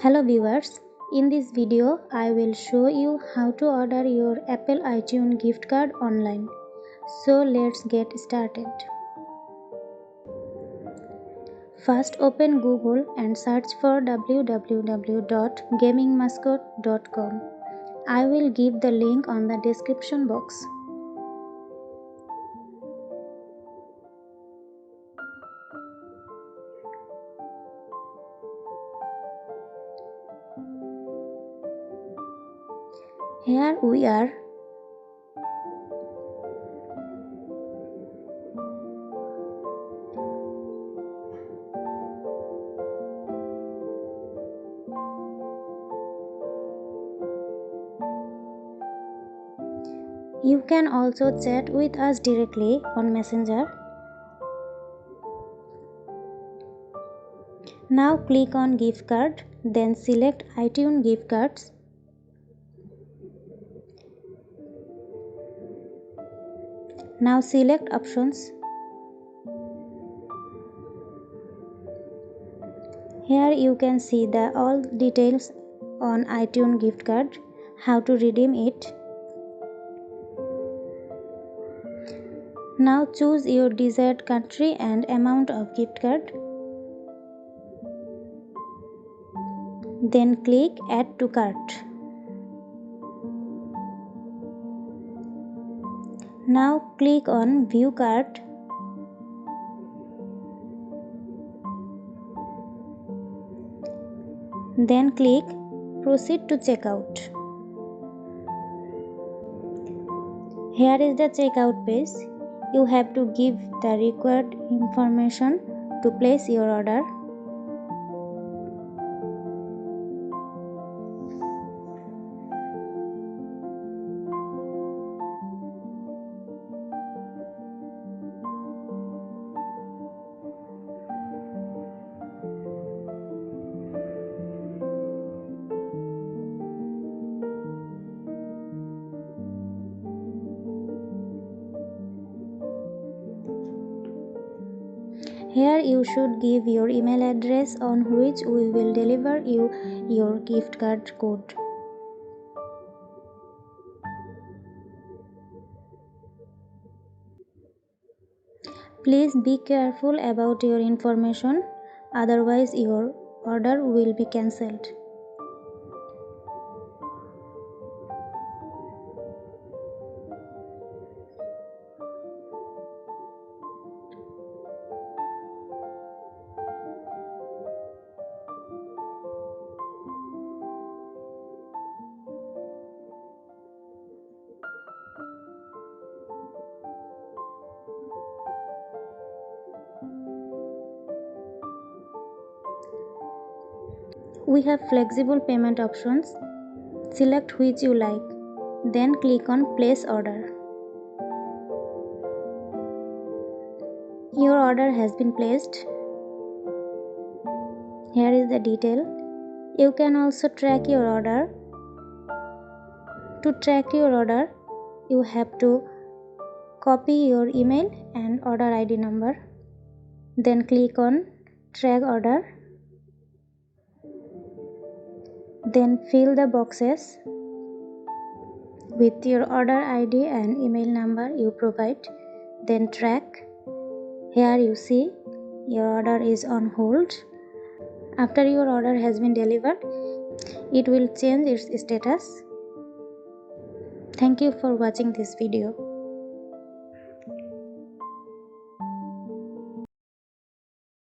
Hello viewers, in this video I will show you how to order your Apple iTunes gift card online. So let's get started. First open Google and search for www.gamingmascot.com. I will give the link on the description box. Here we are. You can also chat with us directly on Messenger. Now click on gift card, then select iTunes gift cards. Now select options. Here you can see the all details on iTunes gift card, how to redeem it. Now choose your desired country and amount of gift card. Then click add to cart. Now click on view cart. Then click proceed to checkout. Here is the checkout page. You have to give the required information to place your order. Here you should give your email address on which we will deliver you your gift card code. Please be careful about your information, otherwise your order will be cancelled. We have flexible payment options. Select which you like, then click on place order. Your order has been placed. Here is the detail. You can also track your order. To track your order, you have to copy your email and order ID number. Then click on track order. Then fill the boxes with your order ID and email number you provide. Then track. Here you see your order is on hold. After your order has been delivered, it will change its status. Thank you for watching this video.